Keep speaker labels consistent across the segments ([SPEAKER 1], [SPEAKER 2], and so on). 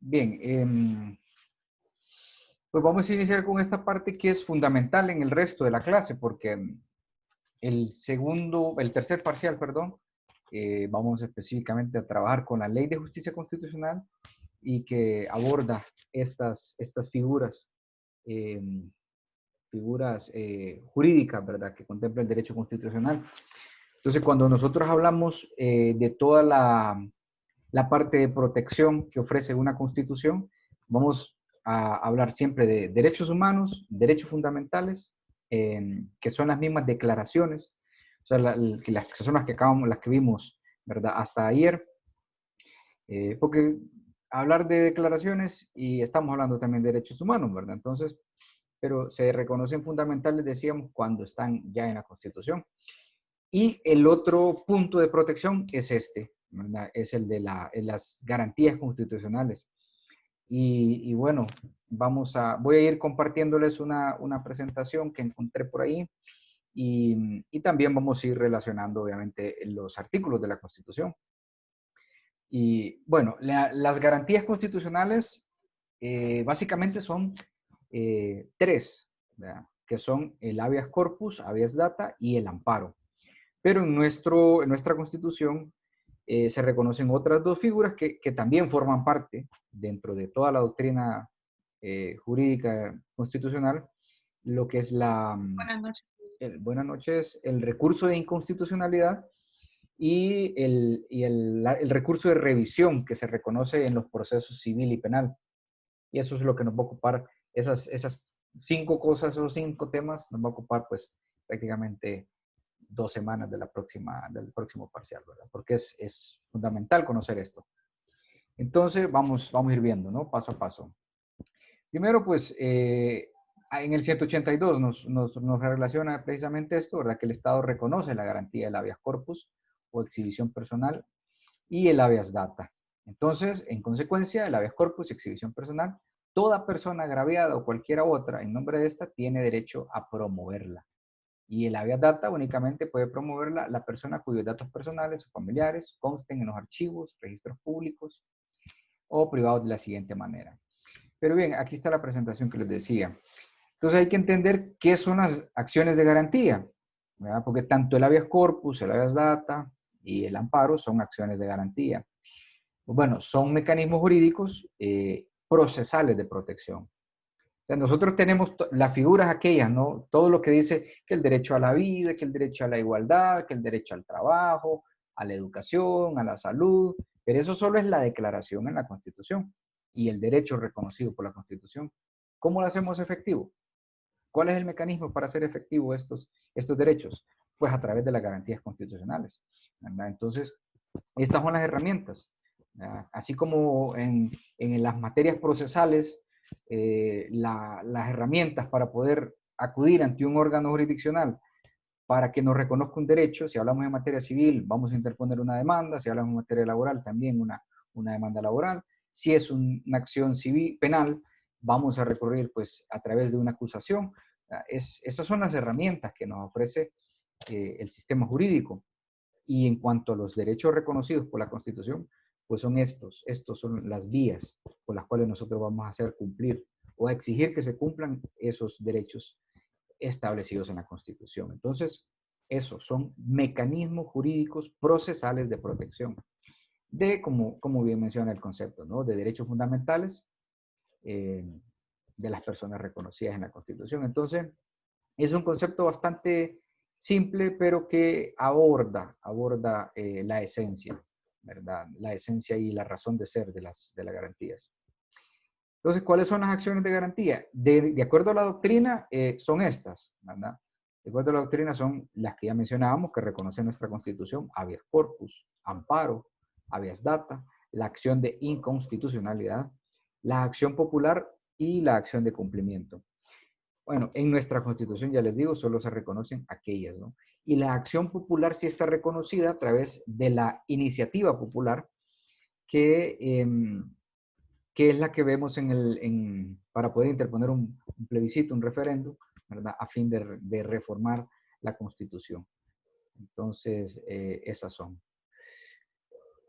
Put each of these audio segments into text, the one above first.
[SPEAKER 1] Bien, pues vamos a iniciar con esta parte que es fundamental en el resto de la clase, porque el tercer parcial, perdón, vamos específicamente a trabajar con la Ley de Justicia Constitucional y que aborda estas figuras, eh, jurídicas, ¿verdad?, que contempla el derecho constitucional. Entonces, cuando nosotros hablamos de toda la parte de protección que ofrece una constitución, vamos a hablar siempre de derechos humanos, derechos fundamentales, que son las mismas declaraciones, o sea, las que son las que vimos, ¿verdad?, hasta ayer, porque hablar de declaraciones y estamos hablando también de derechos humanos, ¿verdad? Entonces, pero se reconocen fundamentales, decíamos, cuando están ya en la Constitución. Y el otro punto de protección es ¿verdad? Es el de las garantías constitucionales. Y bueno, voy a ir compartiéndoles una presentación que encontré por ahí y también vamos a ir relacionando, obviamente, los artículos de la Constitución. Y bueno, las garantías constitucionales básicamente son tres, ¿verdad?, que son el habeas corpus, habeas data y el amparo. Pero en nuestra Constitución se reconocen otras dos figuras que también forman parte dentro de toda la doctrina jurídica constitucional, lo que es
[SPEAKER 2] Buenas noches.
[SPEAKER 1] buenas noches, el recurso de inconstitucionalidad y el recurso de revisión que se reconoce en los procesos civil y penal. Y eso es lo que nos va a ocupar, esas cinco cosas, esos cinco temas, nos va a ocupar pues prácticamente 2 semanas del próximo parcial, ¿verdad? Porque es fundamental conocer esto. Entonces, vamos a ir viendo, ¿no? Paso a paso. Primero, pues, en el 182 nos relaciona precisamente esto, ¿verdad? Que el Estado reconoce la garantía del habeas corpus o exhibición personal y el habeas data. Entonces, en consecuencia, el habeas corpus y exhibición personal, toda persona agraviada o cualquiera otra en nombre de esta tiene derecho a promoverla. Y el habeas data únicamente puede promoverla la persona cuyos datos personales o familiares consten en los archivos, registros públicos o privados de la siguiente manera. Pero bien, aquí está la presentación que les decía. Entonces hay que entender qué son las acciones de garantía, ¿verdad? Porque tanto el habeas corpus, el habeas data y el amparo son acciones de garantía. Bueno, son mecanismos jurídicos procesales de protección. O sea, nosotros tenemos las figuras aquellas, ¿no? Todo lo que dice que el derecho a la vida, que el derecho a la igualdad, que el derecho al trabajo, a la educación, a la salud, pero eso solo es la declaración en la Constitución y el derecho reconocido por la Constitución. ¿Cómo lo hacemos efectivo? ¿Cuál es el mecanismo para hacer efectivo estos derechos? Pues a través de las garantías constitucionales, ¿verdad? Entonces, estas son las herramientas. ¿Verdad? Así como en las materias procesales, las herramientas para poder acudir ante un órgano jurisdiccional para que nos reconozca un derecho. Si hablamos de materia civil, vamos a interponer una demanda. Si hablamos de materia laboral, también una demanda laboral. Si es una acción civil, penal, vamos a recurrir pues a través de una acusación. Esas son las herramientas que nos ofrece el sistema jurídico. Y en cuanto a los derechos reconocidos por la Constitución, pues son estos son las vías por las cuales nosotros vamos a hacer cumplir o a exigir que se cumplan esos derechos establecidos en la Constitución. Entonces, esos son mecanismos jurídicos procesales de protección como bien menciona el concepto, ¿no?, de derechos fundamentales eh, de las personas reconocidas en la Constitución. Entonces, es un concepto bastante simple, pero que aborda la esencia, ¿verdad? La esencia y la razón de ser de las garantías. Entonces, ¿cuáles son las acciones de garantía? De acuerdo a la doctrina, son estas, ¿verdad? De acuerdo a la doctrina son las que ya mencionábamos, que reconoce nuestra Constitución: habeas corpus, amparo, habeas data, la acción de inconstitucionalidad, la acción popular y la acción de cumplimiento. Bueno, en nuestra Constitución, ya les digo, solo se reconocen aquellas, ¿no? Y la acción popular sí está reconocida a través de la iniciativa popular, que, eh, que es la que vemos para poder interponer un plebiscito, un referéndum, ¿verdad?, a fin de reformar la Constitución. Entonces, esas son.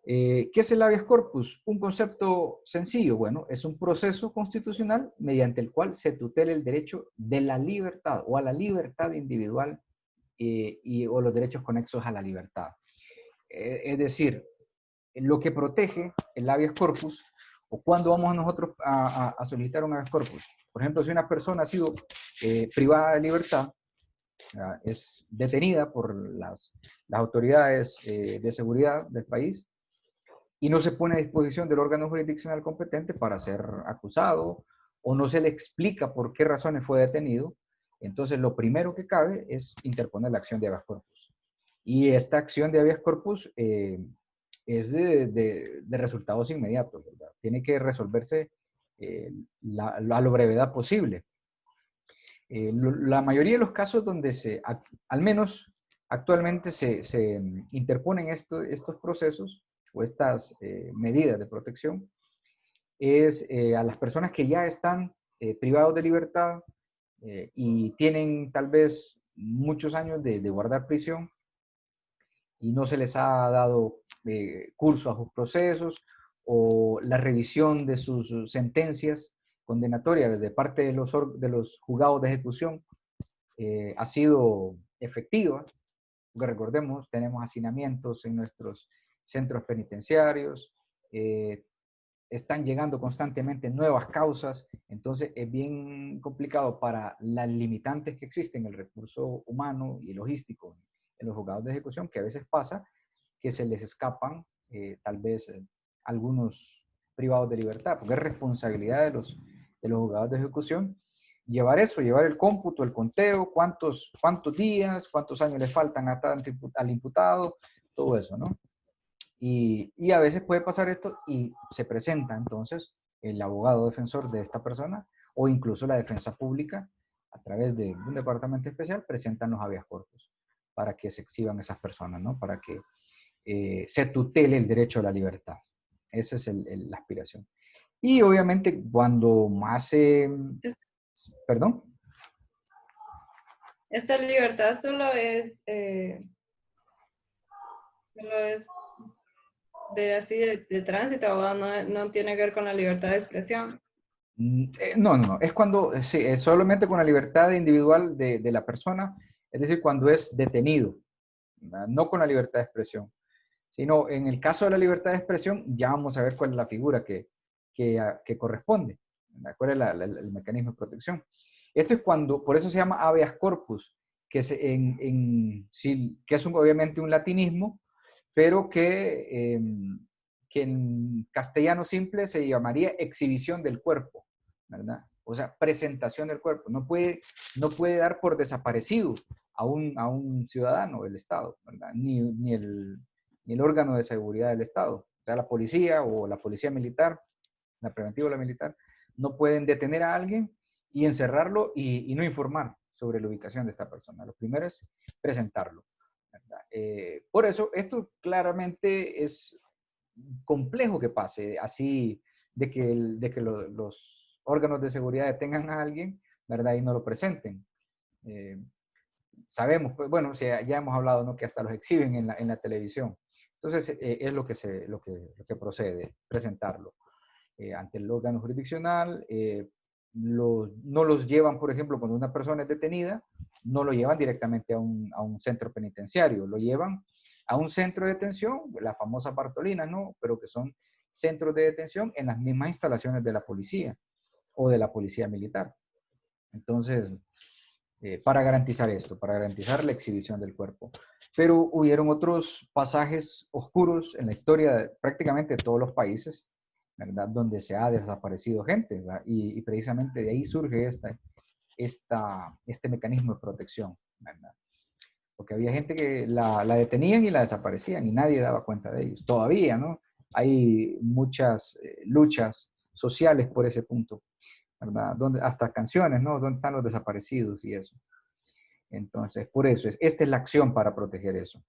[SPEAKER 1] ¿Qué es el habeas corpus? Un concepto sencillo. Bueno, es un proceso constitucional mediante el cual se tutela el derecho de la libertad o a la libertad individual o los derechos conexos a la libertad. Es decir, lo que protege el habeas corpus, o cuando vamos nosotros a solicitar un habeas corpus. Por ejemplo, si una persona ha sido privada de libertad, es detenida por las autoridades de seguridad del país y no se pone a disposición del órgano jurisdiccional competente para ser acusado o no se le explica por qué razones fue detenido, entonces lo primero que cabe es interponer la acción de habeas corpus. Y esta acción de habeas corpus es de resultados inmediatos, ¿verdad? Tiene que resolverse a lo brevedad posible. La mayoría de los casos donde al menos actualmente se interponen estos procesos o estas medidas de protección, es a las personas que ya están privados de libertad y tienen tal vez muchos años de guardar prisión y no se les ha dado curso a sus procesos o la revisión de sus sentencias condenatorias de parte de los juzgados de ejecución ha sido efectiva, porque recordemos, tenemos hacinamientos en nuestros centros penitenciarios, están llegando constantemente nuevas causas, entonces es bien complicado para las limitantes que existen, el recurso humano y logístico en los juzgados de ejecución, que a veces pasa que se les escapan tal vez algunos privados de libertad, porque es responsabilidad de los juzgados de ejecución llevar eso, llevar el cómputo, el conteo, cuántos días, cuántos años le faltan al imputado, todo eso, ¿no? Y a veces puede pasar esto y se presenta entonces el abogado defensor de esta persona o incluso la defensa pública a través de un departamento especial presentan los habeas corpus para que se exhiban esas personas, ¿no? Para que se tutele el derecho a la libertad. Esa es la aspiración. Y obviamente cuando más perdón.
[SPEAKER 2] Esta libertad solo es de así de tránsito, o no tiene que ver con la libertad de expresión.
[SPEAKER 1] No. Es cuando, sí, es solamente con la libertad individual de la persona, es decir, cuando es detenido, ¿verdad? No con la libertad de expresión, sino en el caso de la libertad de expresión, ya vamos a ver cuál es la figura que corresponde, ¿verdad? Cuál es el mecanismo de protección. Esto es cuando, por eso se llama habeas corpus, que es obviamente un latinismo, pero que en castellano simple se llamaría exhibición del cuerpo, ¿verdad? O sea, presentación del cuerpo. No puede dar por desaparecido a un ciudadano del Estado, ¿verdad? Ni el órgano de seguridad del Estado. O sea, la policía o la policía militar, la preventiva o la militar, no pueden detener a alguien y encerrarlo y no informar sobre la ubicación de esta persona. Lo primero es presentarlo, ¿verdad? Por eso, esto claramente es complejo que pase así, de que los órganos de seguridad detengan a alguien, ¿verdad? Y no lo presenten. Eh, Sabemos, pues bueno, ya hemos hablado, ¿no? Que hasta los exhiben en la televisión. Entonces, es lo que procede, presentarlo ante el órgano jurisdiccional. No los llevan, por ejemplo, cuando una persona es detenida, no lo llevan directamente a un centro penitenciario, lo llevan a un centro de detención, la famosa Bartolina, ¿no? Pero que son centros de detención en las mismas instalaciones de la policía o de la policía militar. Entonces, para garantizar esto, para garantizar la exhibición del cuerpo. Pero hubieron otros pasajes oscuros en la historia de prácticamente todos los países, ¿verdad? Donde se ha desaparecido gente, ¿verdad? Y precisamente de ahí surge este mecanismo de protección, ¿verdad? Porque había gente que la detenían y la desaparecían y nadie daba cuenta de ellos. Todavía, ¿no? Hay muchas luchas sociales por ese punto, ¿verdad? Hasta canciones, ¿no? ¿Dónde están los desaparecidos y eso? Entonces, por eso esta es la acción para proteger eso.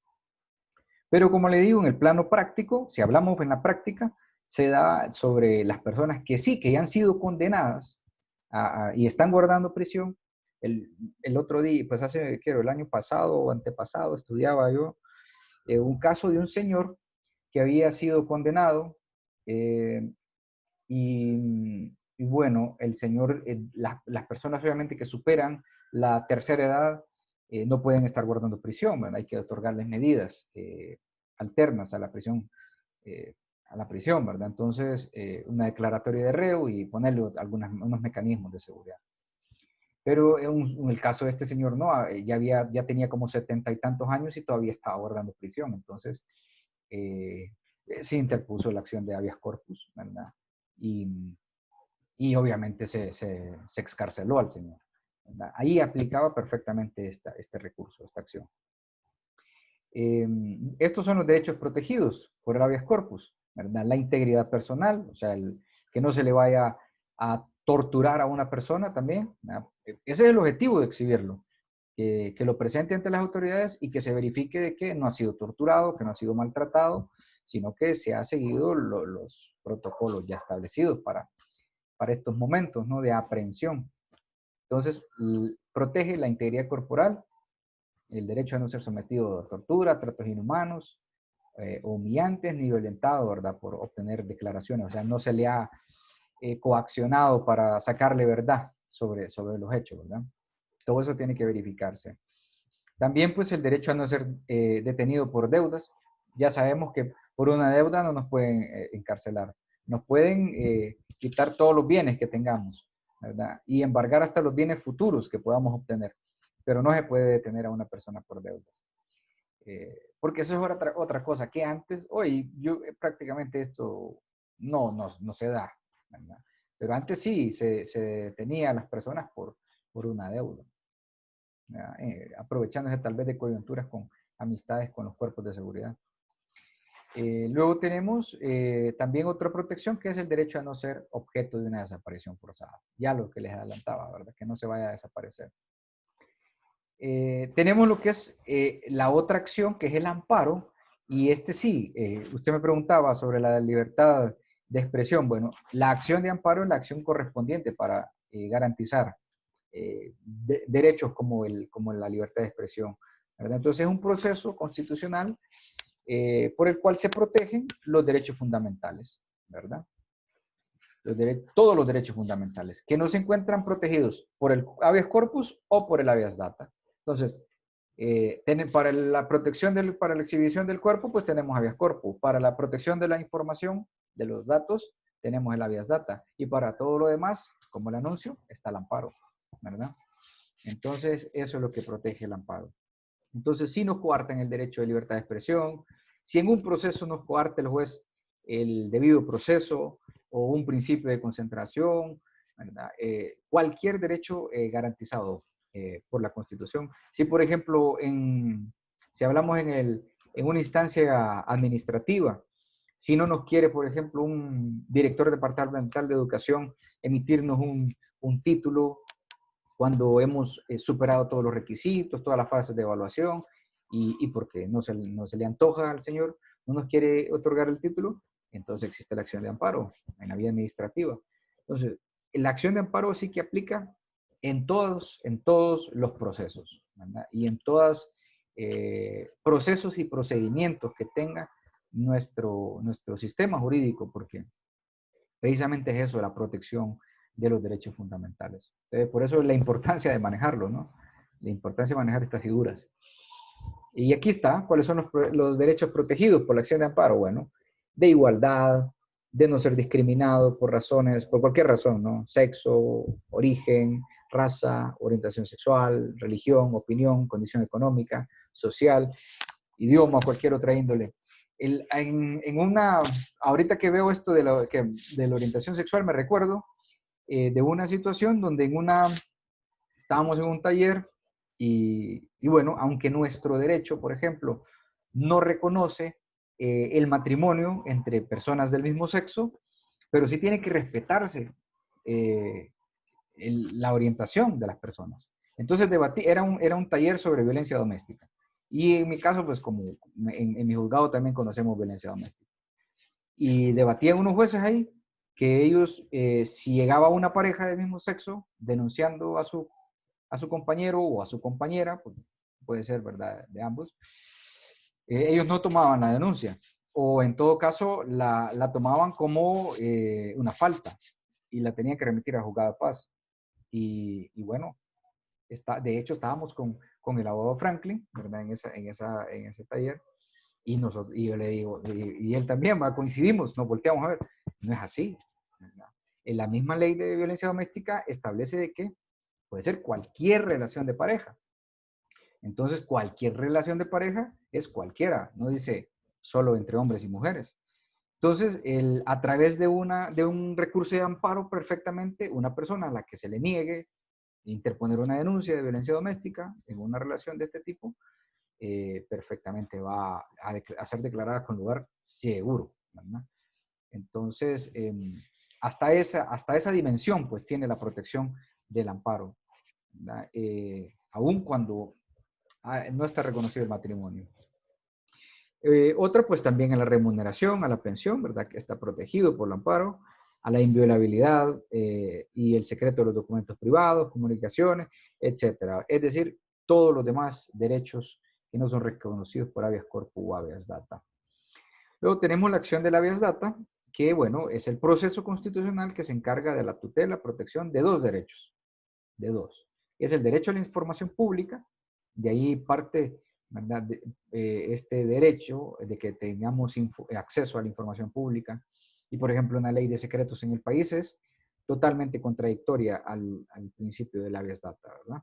[SPEAKER 1] Pero como le digo, en el plano práctico, si hablamos en la práctica, se da sobre las personas que sí, que ya han sido condenadas y están guardando prisión. El otro día, pues el año pasado o antepasado, estudiaba yo un caso de un señor que había sido condenado y bueno, el señor, las personas obviamente que superan la tercera edad no pueden estar guardando prisión, ¿verdad? Hay que otorgarles medidas alternas a la prisión, ¿verdad? Entonces, una declaratoria de reo y ponerle unos mecanismos de seguridad. Pero en el caso de este señor, no, ya tenía como 70 y tantos años y todavía estaba guardando prisión. Entonces, se interpuso la acción de habeas corpus, ¿verdad? Y obviamente se excarceló al señor, ¿verdad? Ahí aplicaba perfectamente este recurso, esta acción. Estos son los derechos protegidos por el habeas corpus, ¿verdad? La integridad personal, o sea, que no se le vaya a torturar a una persona también, ¿verdad? Ese es el objetivo de exhibirlo, que lo presente ante las autoridades y que se verifique de que no ha sido torturado, que no ha sido maltratado, sino que se ha seguido los protocolos ya establecidos para estos momentos, ¿no?, de aprehensión. Entonces, protege la integridad corporal, el derecho a no ser sometido a tortura, tratos inhumanos, humillantes ni violentado, ¿verdad?, por obtener declaraciones. O sea, no se le ha coaccionado para sacarle verdad sobre los hechos, ¿verdad? Todo eso tiene que verificarse. También, pues, el derecho a no ser detenido por deudas. Ya sabemos que por una deuda no nos pueden encarcelar. Nos pueden quitar todos los bienes que tengamos, ¿verdad? Y embargar hasta los bienes futuros que podamos obtener. Pero no se puede detener a una persona por deudas. Porque eso es otra cosa que antes, hoy prácticamente esto no se da, ¿verdad? Pero antes sí se detenía a las personas por una deuda. Aprovechándose tal vez de coyunturas con amistades con los cuerpos de seguridad. Luego tenemos también otra protección que es el derecho a no ser objeto de una desaparición forzada. Ya lo que les adelantaba, ¿verdad? Que no se vaya a desaparecer. Tenemos lo que es la otra acción, que es el amparo, y sí, usted me preguntaba sobre la libertad de expresión. Bueno, la acción de amparo es la acción correspondiente para garantizar derechos como la libertad de expresión, ¿verdad? Entonces es un proceso constitucional por el cual se protegen los derechos fundamentales, ¿verdad? Todos los derechos fundamentales que no se encuentran protegidos por el habeas corpus o por el habeas data. Entonces, para la protección para la exhibición del cuerpo, pues tenemos habeas corpus. Para la protección de la información, de los datos, tenemos el habeas data. Y para todo lo demás, como el anuncio, está el amparo, ¿verdad? Entonces, eso es lo que protege el amparo. Entonces, si nos coartan el derecho de libertad de expresión, si en un proceso nos coarte el juez el debido proceso o un principio de concentración, ¿verdad? Cualquier derecho garantizado por la Constitución. Si, por ejemplo, si hablamos en una instancia administrativa, si no nos quiere, por ejemplo, un director departamental de educación emitirnos un título cuando hemos superado todos los requisitos, todas las fases de evaluación, y porque no se le antoja al señor, no nos quiere otorgar el título, entonces existe la acción de amparo en la vía administrativa. Entonces, la acción de amparo sí que aplica en todos los procesos, ¿verdad? Y en todos procesos y procedimientos que tenga nuestro sistema jurídico, porque precisamente es eso, la protección de los derechos fundamentales. Entonces, por eso la importancia de manejarlo, ¿no? La importancia de manejar estas figuras. Y aquí está, ¿cuáles son los derechos protegidos por la acción de amparo? Bueno, de igualdad, de no ser discriminado por cualquier razón, ¿no? Sexo, origen, raza, orientación sexual, religión, opinión, condición económica, social, idioma, cualquier otra índole. Ahorita que veo esto de la orientación sexual, me recuerdo de una situación donde estábamos en un taller y bueno, aunque nuestro derecho, por ejemplo, no reconoce el matrimonio entre personas del mismo sexo, pero sí tiene que respetarse la orientación de las personas. Entonces era un taller sobre violencia doméstica. Y en mi caso, pues como en mi juzgado también conocemos violencia doméstica. Y debatían unos jueces ahí que ellos, si llegaba una pareja del mismo sexo denunciando a su compañero o a su compañera, pues puede ser, ¿verdad?, de ambos, ellos no tomaban la denuncia. o en todo caso la tomaban como una falta y la tenían que remitir a juzgado de paz. Y bueno, de hecho estábamos con el abogado Franklin, ¿verdad? En ese taller, y yo le digo, y él también, ¿verdad? Coincidimos, nos volteamos a ver, no es así, ¿verdad? En la misma ley de violencia doméstica establece de que puede ser cualquier relación de pareja. Entonces, cualquier relación de pareja es cualquiera, no dice solo entre hombres y mujeres. Entonces, a través de un recurso de amparo, perfectamente, una persona a la que se le niegue interponer una denuncia de violencia doméstica en una relación de este tipo, perfectamente va a ser declarada con lugar seguro, ¿verdad? Entonces, hasta esa dimensión, pues, tiene la protección del amparo, ¿verdad? Aun cuando no está reconocido el matrimonio. Otra, pues también a la remuneración, a la pensión, ¿verdad? Que está protegido por el amparo, a la inviolabilidad y el secreto de los documentos privados, comunicaciones, etcétera. Es decir, todos los demás derechos que no son reconocidos por habeas corpus o habeas data. Luego tenemos la acción del habeas data, que, bueno, es el proceso constitucional que se encarga de la tutela, protección de dos derechos, de dos. Es el derecho a la información pública, de ahí parte, ¿verdad? Este derecho de que tengamos acceso a la información pública. Y, por ejemplo, una ley de secretos en el país es totalmente contradictoria al principio del habeas data, ¿verdad?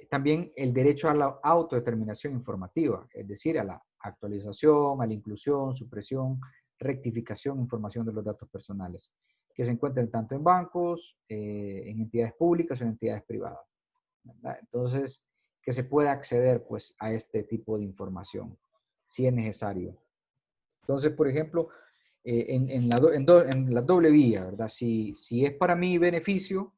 [SPEAKER 1] También el derecho a la autodeterminación informativa, es decir, a la actualización, a la inclusión, supresión, rectificación, información de los datos personales, que se encuentran tanto en bancos, en entidades públicas o en entidades privadas, ¿verdad? Entonces, que se pueda acceder, pues, a este tipo de información, si es necesario. Entonces, por ejemplo, en la doble vía, ¿verdad? Si es para mi beneficio,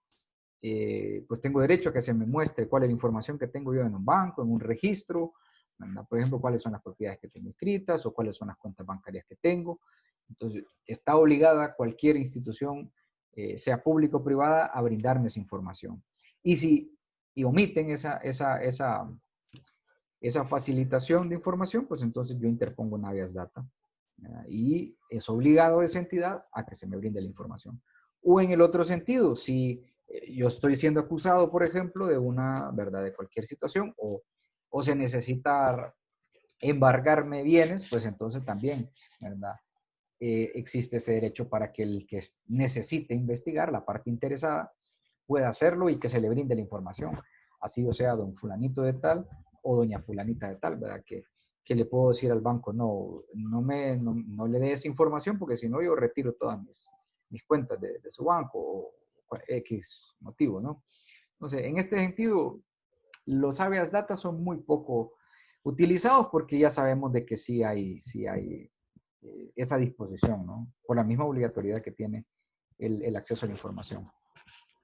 [SPEAKER 1] pues tengo derecho a que se me muestre cuál es la información que tengo yo en un banco, en un registro, ¿verdad? Por ejemplo, cuáles son las propiedades que tengo inscritas o cuáles son las cuentas bancarias que tengo. Entonces, está obligada cualquier institución, sea pública o privada, a brindarme esa información. Y si omiten esa facilitación de información, pues entonces yo interpongo un habeas data, ¿verdad? Y es obligado esa entidad a que se me brinde la información. O en el otro sentido, si yo estoy siendo acusado, por ejemplo, de una, ¿verdad? De cualquier situación, o se necesita embargarme bienes, pues entonces también, ¿verdad? Existe ese derecho para que el que necesite investigar, la parte interesada, pueda hacerlo y que se le brinde la información. Así o sea don fulanito de tal o doña fulanita de tal, ¿verdad? Que le puedo decir al banco, no le dé esa información porque si no yo retiro todas mis cuentas de su banco o X motivo, ¿no? Entonces, en este sentido, los habeas data son muy poco utilizados porque ya sabemos de que sí hay esa disposición, ¿no? Por la misma obligatoriedad que tiene el acceso a la información.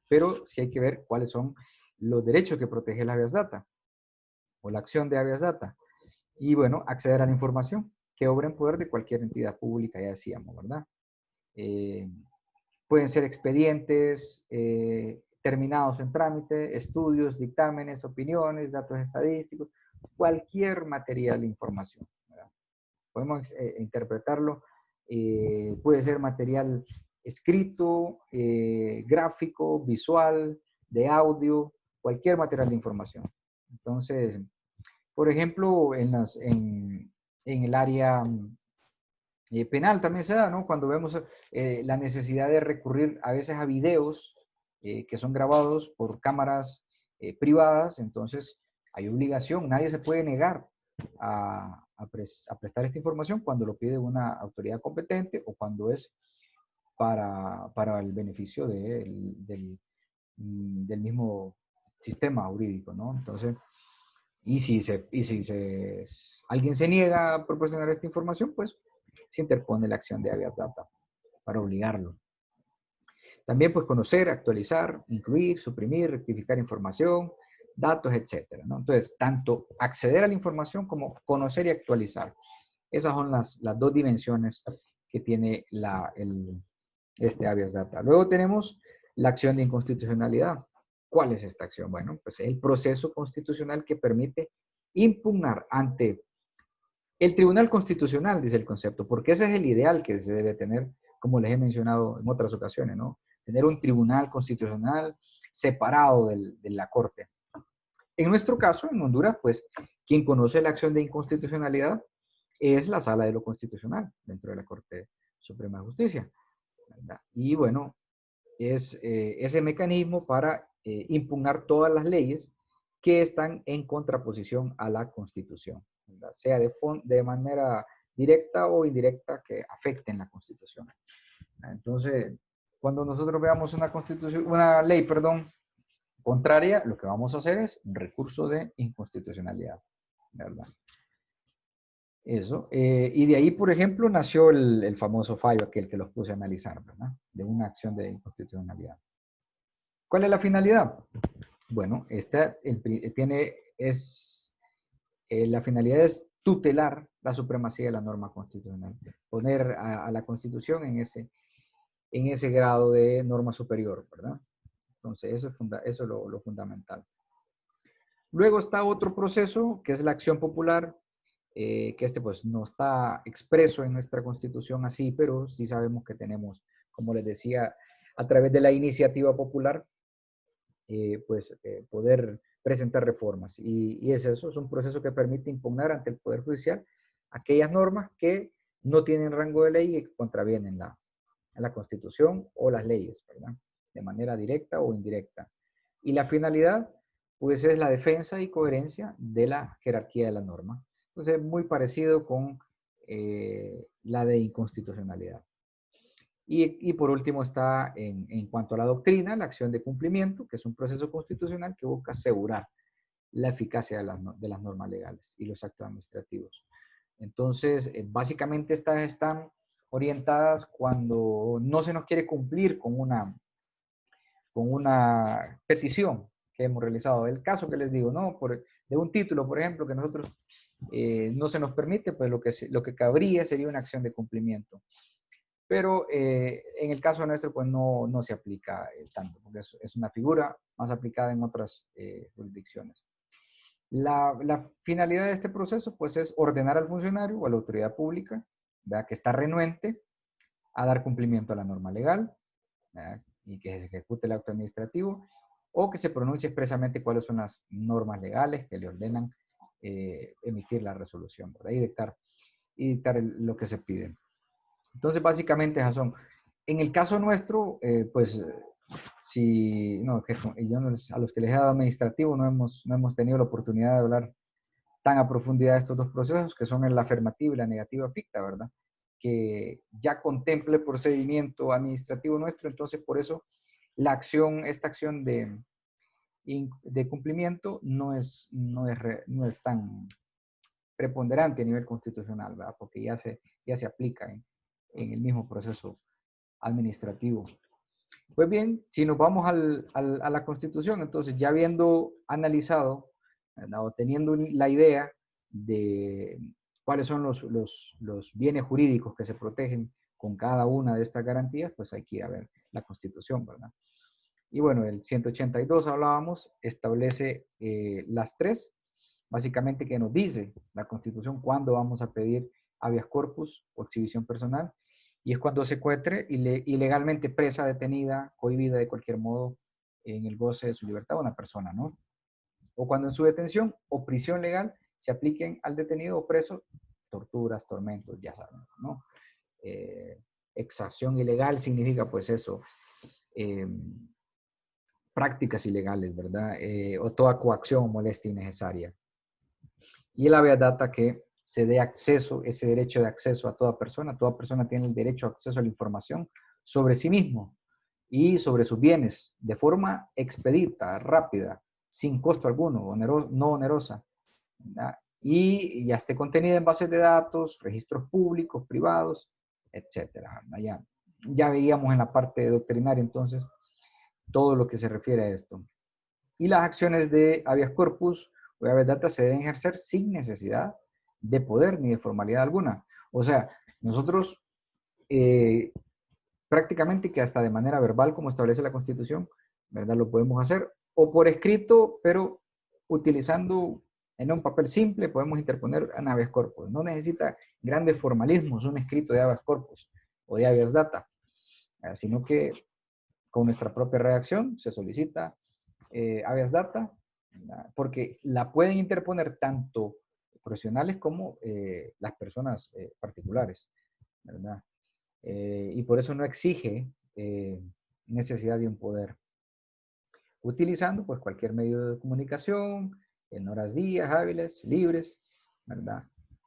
[SPEAKER 1] Pero sí hay que ver cuáles son los derechos que protege el habeas data o la acción de habeas data. Y bueno, acceder a la información que obra en poder de cualquier entidad pública, ya decíamos, ¿verdad? Pueden ser expedientes terminados en trámite, estudios, dictámenes, opiniones, datos estadísticos, cualquier material de información, ¿verdad? Podemos interpretarlo, puede ser material escrito, gráfico, visual, de audio, cualquier material de información. Entonces, por ejemplo, en el área penal también se da, ¿no? Cuando vemos la necesidad de recurrir a veces a videos que son grabados por cámaras privadas, entonces hay obligación, nadie se puede negar a prestar esta información cuando lo pide una autoridad competente o cuando es para el beneficio del mismo sistema jurídico, ¿no? Entonces, y si alguien se niega a proporcionar esta información, pues se interpone la acción de habeas data para obligarlo. También, pues, conocer, actualizar, incluir, suprimir, rectificar información, datos, etcétera, ¿no? Entonces, tanto acceder a la información como conocer y actualizar. Esas son las dos dimensiones que tiene este habeas data. Luego tenemos la acción de inconstitucionalidad. ¿Cuál es esta acción? Bueno, pues el proceso constitucional que permite impugnar ante El Tribunal Constitucional, dice el concepto, porque ese es el ideal que se debe tener, como les he mencionado en otras ocasiones, ¿no? Tener un Tribunal Constitucional separado de la Corte. En nuestro caso, en Honduras, pues, quien conoce la acción de inconstitucionalidad es la Sala de lo Constitucional dentro de la Corte Suprema de Justicia, ¿verdad? Y bueno, es ese mecanismo para impugnar todas las leyes que están en contraposición a la Constitución, ¿verdad? Sea de manera directa o indirecta que afecten la Constitución. Entonces, cuando nosotros veamos una constitución, una ley, perdón, contraria, lo que vamos a hacer es un recurso de inconstitucionalidad, ¿verdad? Eso. Y de ahí, por ejemplo, nació el famoso fallo aquel que los puse a analizar, ¿verdad? De una acción de inconstitucionalidad. ¿Cuál es la finalidad? Bueno, la finalidad es tutelar la supremacía de la norma constitucional, poner a la Constitución en ese grado de norma superior, ¿verdad? Entonces, eso es lo fundamental. Luego está otro proceso, que es la acción popular, que pues no está expreso en nuestra Constitución así, pero sí sabemos que tenemos, como les decía, a través de la iniciativa popular, poder presentar reformas. Y es eso, es un proceso que permite impugnar ante el Poder Judicial aquellas normas que no tienen rango de ley y que contravienen la Constitución o las leyes, ¿verdad? De manera directa o indirecta. Y la finalidad, pues, es la defensa y coherencia de la jerarquía de la norma. Entonces, muy parecido con la de inconstitucionalidad. Y por último está en cuanto a la doctrina, la acción de cumplimiento, que es un proceso constitucional que busca asegurar la eficacia de las normas legales y los actos administrativos. Entonces, básicamente estas están orientadas cuando no se nos quiere cumplir con una petición que hemos realizado. El caso que les digo, ¿no? De un título, por ejemplo, que nosotros no se nos permite, pues lo que cabría sería una acción de cumplimiento. Pero en el caso nuestro, pues no se aplica tanto, porque es una figura más aplicada en otras jurisdicciones. La finalidad de este proceso, pues, es ordenar al funcionario o a la autoridad pública, ¿verdad?, que está renuente a dar cumplimiento a la norma legal, ¿verdad?, y que se ejecute el acto administrativo, o que se pronuncie expresamente cuáles son las normas legales que le ordenan emitir la resolución, ¿verdad?, y dictar lo que se pide. Entonces, básicamente, Jason, en el caso nuestro, pues, a los que les he dado administrativo no hemos tenido la oportunidad de hablar tan a profundidad de estos dos procesos, que son la afirmativa y la negativa ficta, ¿verdad? Que ya contempla el procedimiento administrativo nuestro, entonces por eso esta acción de cumplimiento no es tan preponderante a nivel constitucional, ¿verdad? Porque ya se aplica en el mismo proceso administrativo. Pues bien, si nos vamos a la Constitución, entonces ya habiendo analizado, ¿verdad?, o teniendo la idea de cuáles son los bienes jurídicos que se protegen con cada una de estas garantías, pues hay que ir a ver la Constitución, ¿verdad? Y bueno, el 182 hablábamos, establece las tres, básicamente, que nos dice la Constitución cuándo vamos a pedir habeas corpus o exhibición personal, y es cuando se encuentre ilegalmente presa, detenida, cohibida de cualquier modo en el goce de su libertad una persona, ¿no? O cuando en su detención o prisión legal se apliquen al detenido o preso torturas, tormentos, ya saben, ¿no? Exacción ilegal significa, pues, eso, prácticas ilegales, ¿verdad? O toda coacción o molestia innecesaria. Y el habeas data, que se dé acceso, ese derecho de acceso a toda persona tiene el derecho a acceso a la información sobre sí mismo y sobre sus bienes de forma expedita, rápida, sin costo alguno, no onerosa, ¿verdad? Y ya esté contenida en bases de datos, registros públicos, privados, etcétera. Ya veíamos en la parte doctrinaria, entonces, todo lo que se refiere a esto. Y las acciones de habeas corpus o habeas data se deben ejercer sin necesidad de poder ni de formalidad alguna. O sea, nosotros prácticamente que hasta de manera verbal, como establece la Constitución, ¿verdad?, lo podemos hacer, o por escrito, pero utilizando En un papel simple podemos interponer un habeas corpus. No necesita grandes formalismos, un escrito de habeas corpus o de habeas data, sino que con nuestra propia redacción se solicita habeas data, ¿verdad? Porque la pueden interponer tanto profesionales como las personas particulares, ¿verdad? Y por eso no exige necesidad de un poder. Utilizando pues cualquier medio de comunicación, en horas días hábiles, libres, ¿verdad?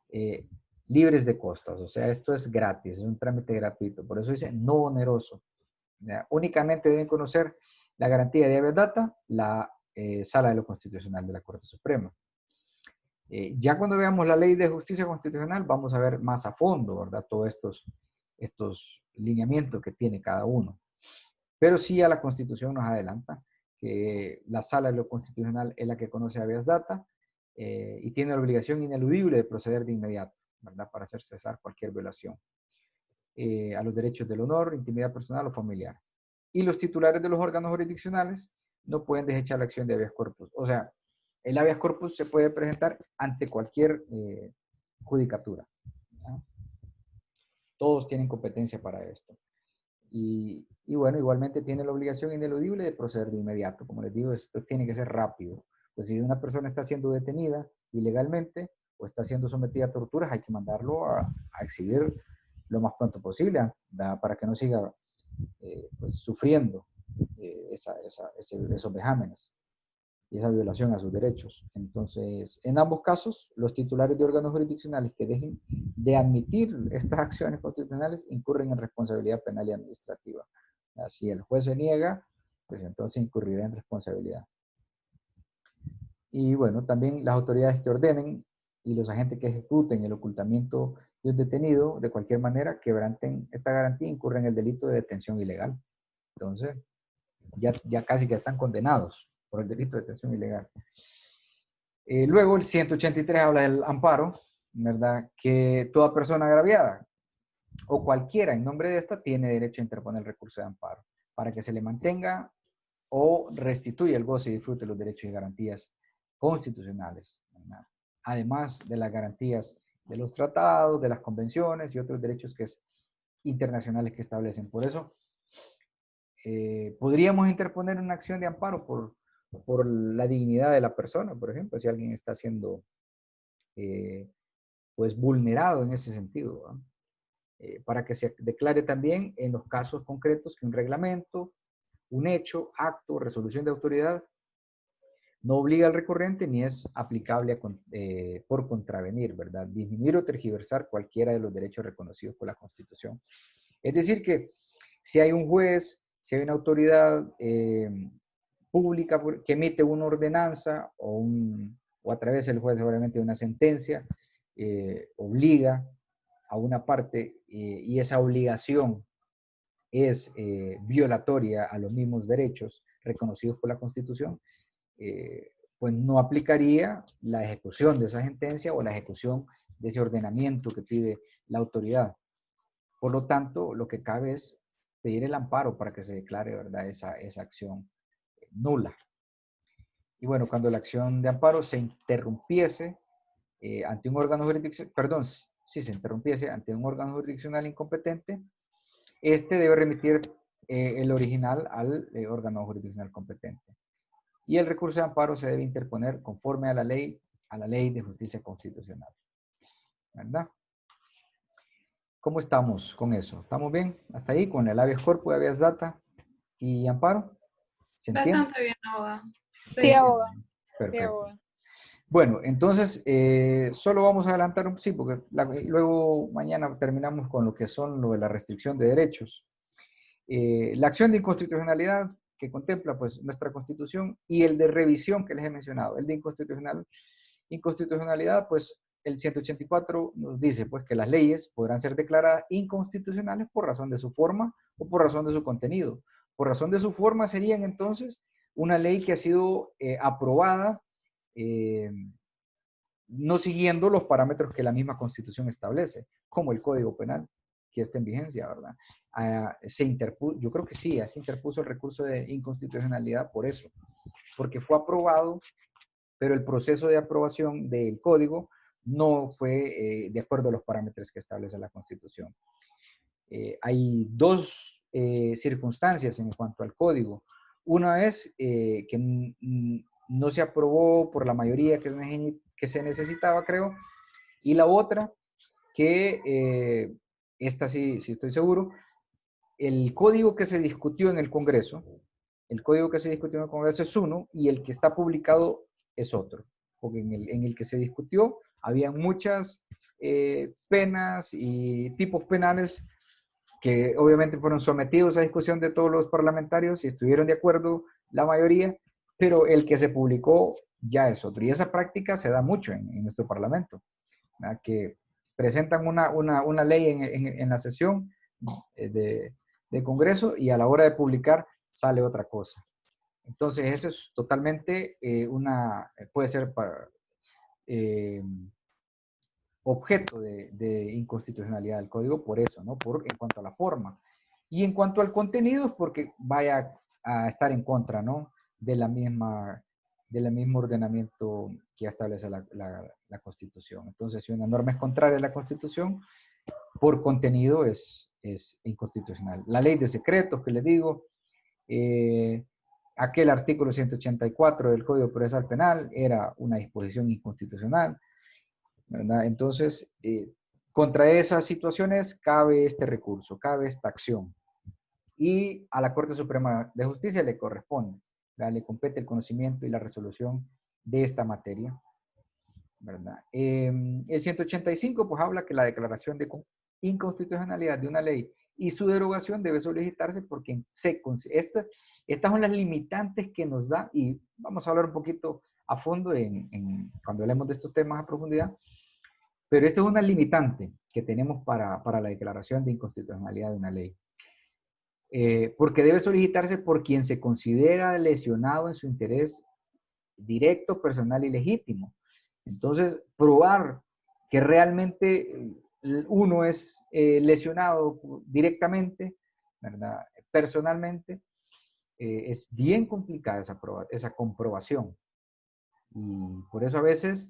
[SPEAKER 1] Eh, libres de costos, o sea, esto es gratis, es un trámite gratuito, por eso dice no oneroso. ¿Ya? Únicamente deben conocer la garantía de habeas data, la Sala de lo Constitucional de la Corte Suprema. Ya cuando veamos la Ley de Justicia Constitucional, vamos a ver más a fondo, ¿verdad? Todos estos lineamientos que tiene cada uno. Pero sí a la Constitución nos adelanta que la Sala de lo Constitucional es la que conoce habeas data y tiene la obligación ineludible de proceder de inmediato, ¿verdad? Para hacer cesar cualquier violación a los derechos del honor, intimidad personal o familiar. Y los titulares de los órganos jurisdiccionales no pueden desechar la acción de habeas corpus. O sea, el habeas corpus se puede presentar ante cualquier judicatura, ¿no? Todos tienen competencia para esto. Y bueno, igualmente tiene la obligación ineludible de proceder de inmediato. Como les digo, esto tiene que ser rápido. Pues si una persona está siendo detenida ilegalmente o está siendo sometida a torturas, hay que mandarlo a exhibir lo más pronto posible, ¿verdad? Para que no siga pues, sufriendo esos vejámenes y esa violación a sus derechos. Entonces, en ambos casos, los titulares de órganos jurisdiccionales que dejen de admitir estas acciones constitucionales incurren en responsabilidad penal y administrativa. Si el juez se niega, pues entonces incurrirá en responsabilidad. Y bueno, también las autoridades que ordenen y los agentes que ejecuten el ocultamiento de un detenido, de cualquier manera, quebranten esta garantía, incurren en el delito de detención ilegal. Entonces, ya casi que están condenados por el delito de detención ilegal. Luego el 183 habla del amparo, ¿verdad? Que toda persona agraviada o cualquiera en nombre de esta tiene derecho a interponer el recurso de amparo para que se le mantenga o restituya el goce y disfrute de los derechos y garantías constitucionales, ¿verdad? Además de las garantías de los tratados, de las convenciones y otros derechos internacionales que establecen. Por eso, podríamos interponer una acción de amparo por la dignidad de la persona, por ejemplo, si alguien está siendo pues vulnerado en ese sentido, ¿verdad? Para que se declare también en los casos concretos que un reglamento, un hecho, acto, resolución de autoridad no obliga al recurrente ni es aplicable por contravenir, ¿verdad? Disminuir o tergiversar cualquiera de los derechos reconocidos por la Constitución. Es decir que si hay un juez, si hay una autoridad pública que emite una ordenanza o a través del juez obviamente una sentencia, obliga a una parte y esa obligación es violatoria a los mismos derechos reconocidos por la Constitución, pues no aplicaría la ejecución de esa sentencia o la ejecución de ese ordenamiento que pide la autoridad. Por lo tanto, lo que cabe es pedir el amparo para que se declare, ¿verdad?, esa acción nula. Y bueno, cuando la acción de amparo se interrumpiese ante un órgano jurisdiccional, perdón, si se interrumpiese ante un órgano jurisdiccional incompetente, este debe remitir el original al órgano jurisdiccional competente. Y el recurso de amparo se debe interponer conforme a la ley de justicia constitucional. ¿Verdad? ¿Cómo estamos con eso? ¿Estamos bien? ¿Hasta ahí? Con el habeas corpus, habeas data y amparo. ¿Se entiende?
[SPEAKER 2] Bastante bien, abogado.
[SPEAKER 3] Sí,
[SPEAKER 2] Sí.
[SPEAKER 3] abogado. Sí,
[SPEAKER 1] Perfecto.
[SPEAKER 3] abogado.
[SPEAKER 1] Bueno, entonces, solo vamos a adelantar sí, porque luego mañana terminamos con lo que son lo de la restricción de derechos. La acción de inconstitucionalidad que contempla pues nuestra Constitución y el de revisión que les he mencionado, el de inconstitucionalidad, pues el 184 nos dice pues que las leyes podrán ser declaradas inconstitucionales por razón de su forma o por razón de su contenido. Por razón de su forma serían entonces una ley que ha sido aprobada no siguiendo los parámetros que la misma Constitución establece, como el Código Penal, que está en vigencia, ¿verdad? Yo creo que sí, se interpuso el recurso de inconstitucionalidad por eso, porque fue aprobado pero el proceso de aprobación del código no fue de acuerdo a los parámetros que establece la Constitución. Hay dos circunstancias en cuanto al código. Una es que no se aprobó por la mayoría que se necesitaba, creo, y la otra que, esta sí estoy seguro, el código que se discutió en el Congreso, es uno y el que está publicado es otro, porque en el que se discutió había muchas penas y tipos penales que obviamente fueron sometidos a discusión de todos los parlamentarios y estuvieron de acuerdo la mayoría, pero el que se publicó ya es otro. Y esa práctica se da mucho en nuestro parlamento, ¿verdad? Que presentan una ley en la sesión de Congreso y a la hora de publicar sale otra cosa. Entonces, eso es totalmente puede ser eh, objeto de inconstitucionalidad del código por eso, ¿no? En cuanto a la forma. Y en cuanto al contenido, es porque vaya a estar en contra, ¿no? Del mismo ordenamiento que establece la Constitución. Entonces, si una norma es contraria a la Constitución, por contenido es inconstitucional. La ley de secretos, que les digo, aquel artículo 184 del Código Procesal Penal era una disposición inconstitucional, ¿verdad? Entonces, contra esas situaciones cabe este recurso, cabe esta acción. Y a la Corte Suprema de Justicia le corresponde, ¿verdad? Le compete el conocimiento y la resolución de esta materia, ¿verdad? El 185 pues habla que la declaración de inconstitucionalidad de una ley y su derogación debe solicitarse porque estas son las limitantes que nos da, y vamos a hablar un poquito a fondo cuando hablemos de estos temas a profundidad, pero esta es una limitante que tenemos para la declaración de inconstitucionalidad de una ley. Porque debe solicitarse por quien se considera lesionado en su interés directo, personal y legítimo. Entonces, probar que realmente uno es lesionado directamente, ¿verdad? Personalmente, es bien complicada esa comprobación. Y por eso a veces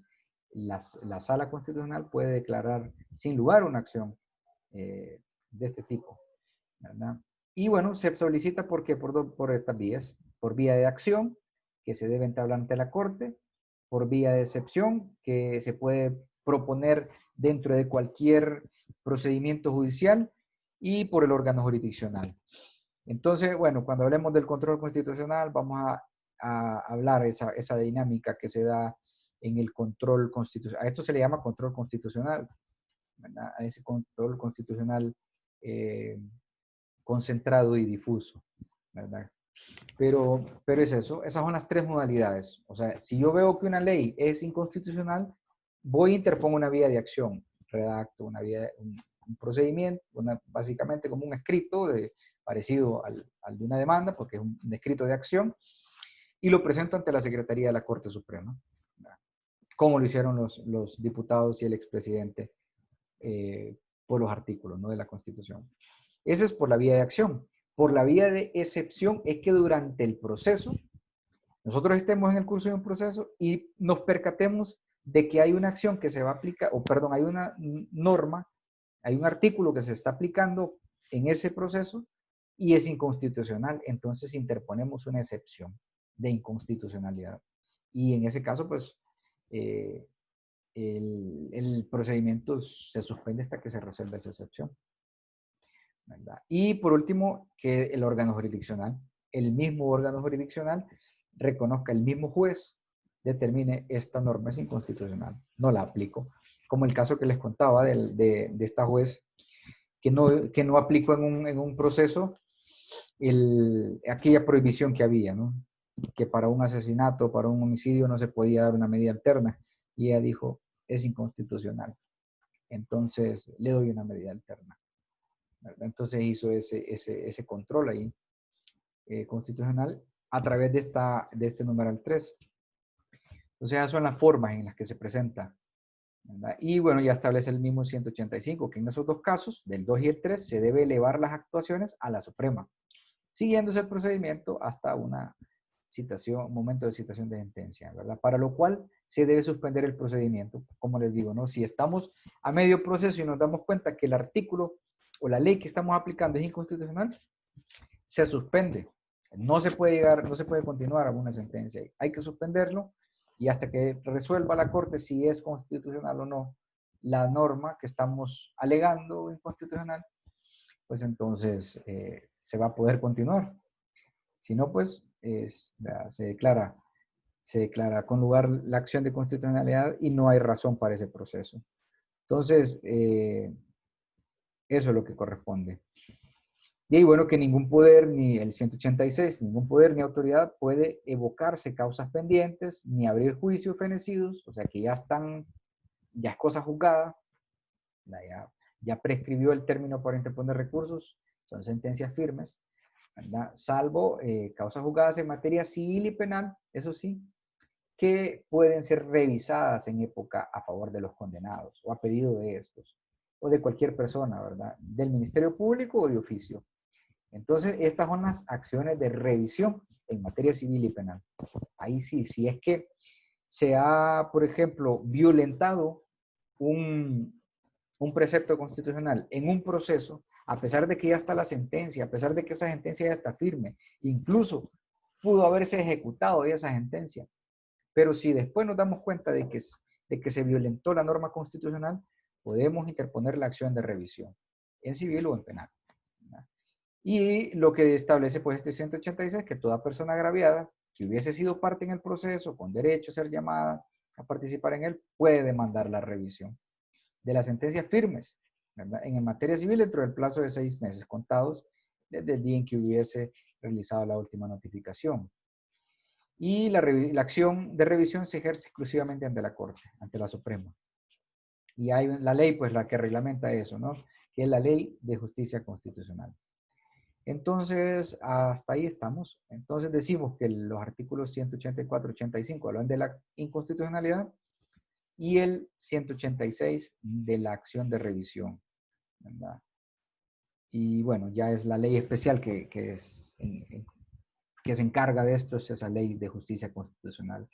[SPEAKER 1] la Sala Constitucional puede declarar sin lugar una acción de este tipo, ¿verdad? Y bueno, se solicita por estas vías, por vía de acción, que se debe entablar ante la Corte, por vía de excepción, que se puede proponer dentro de cualquier procedimiento judicial, y por el órgano jurisdiccional. Entonces, bueno, cuando hablemos del control constitucional, vamos a hablar esa dinámica que se da en el control constitucional. A esto se le llama control constitucional, ¿verdad? A ese control constitucional concentrado y difuso, ¿verdad? Pero es eso, esas son las tres modalidades. O sea, si yo veo que una ley es inconstitucional, voy e interpongo una vía de acción, redacto un procedimiento, básicamente como un escrito parecido al de una demanda, porque es un escrito de acción, y lo presento ante la Secretaría de la Corte Suprema, ¿verdad? Como lo hicieron los diputados y el expresidente por los artículos, ¿no?, de la Constitución. Esa es por la vía de acción. Por la vía de excepción es que durante el proceso, nosotros estemos en el curso de un proceso y nos percatemos de que hay una acción que se va a aplicar, o perdón, hay una norma, hay un artículo que se está aplicando en ese proceso y es inconstitucional. Entonces interponemos una excepción de inconstitucionalidad. Y en ese caso, pues, el procedimiento se suspende hasta que se resuelva esa excepción, ¿verdad? Y por último, que el órgano jurisdiccional, el mismo órgano jurisdiccional reconozca, el mismo juez determine esta norma es inconstitucional, no la aplico. Como el caso que les contaba de esta juez que no aplicó en un proceso aquella prohibición que había, ¿no? Que para un asesinato, para un homicidio no se podía dar una medida alterna. Y ella dijo, es inconstitucional. Entonces, le doy una medida alterna, ¿verdad? Entonces hizo ese control ahí constitucional a través de este numeral 3. Entonces, esas son las formas en las que se presenta, ¿verdad? Y bueno, ya establece el mismo 185, que en esos dos casos, del 2 y el 3, se debe elevar las actuaciones a la Suprema, siguiéndose el procedimiento hasta una citación, momento de citación de sentencia, ¿verdad? Para lo cual se debe suspender el procedimiento, como les digo, ¿no? Si estamos a medio proceso y nos damos cuenta que el artículo o la ley que estamos aplicando es inconstitucional, se suspende. No se puede llegar, no se puede continuar a una sentencia. Hay que suspenderlo y hasta que resuelva la Corte si es constitucional o no la norma que estamos alegando inconstitucional, pues entonces se va a poder continuar. Si no, pues se declara con lugar la acción de constitucionalidad y no hay razón para ese proceso. Entonces, eso es lo que corresponde. Y bueno, que ningún poder, ni el 186, ningún poder ni autoridad puede evocarse causas pendientes, ni abrir juicios fenecidos, o sea que ya están, ya es cosa juzgada, ya prescribió el término para interponer recursos, son sentencias firmes, ¿verdad? Salvo causas juzgadas en materia civil y penal, eso sí, que pueden ser revisadas en época a favor de los condenados o a pedido de estos, o de cualquier persona, ¿verdad? Del Ministerio Público o de oficio. Entonces, estas son las acciones de revisión en materia civil y penal. Ahí sí, si es que se ha, por ejemplo, violentado un precepto constitucional en un proceso, a pesar de que ya está la sentencia, a pesar de que esa sentencia ya está firme, incluso pudo haberse ejecutado ya esa sentencia. Pero si después nos damos cuenta de que se violentó la norma constitucional, podemos interponer la acción de revisión, en civil o en penal. Y lo que establece pues este 186 que toda persona agraviada que hubiese sido parte en el proceso con derecho a ser llamada a participar en él puede demandar la revisión de las sentencias firmes, ¿verdad? En materia civil dentro del plazo de 6 meses contados desde el día en que hubiese realizado la última notificación. Y la acción de revisión se ejerce exclusivamente ante la Corte, ante la Suprema. Y hay la ley pues la que reglamenta eso, ¿no? Que es la Ley de Justicia Constitucional. Entonces, hasta ahí estamos. Entonces decimos que los artículos 184 y 85 hablan de la inconstitucionalidad y el 186 de la acción de revisión, ¿verdad? Y bueno, ya es la ley especial que se encarga de esto, es esa ley de justicia constitucional.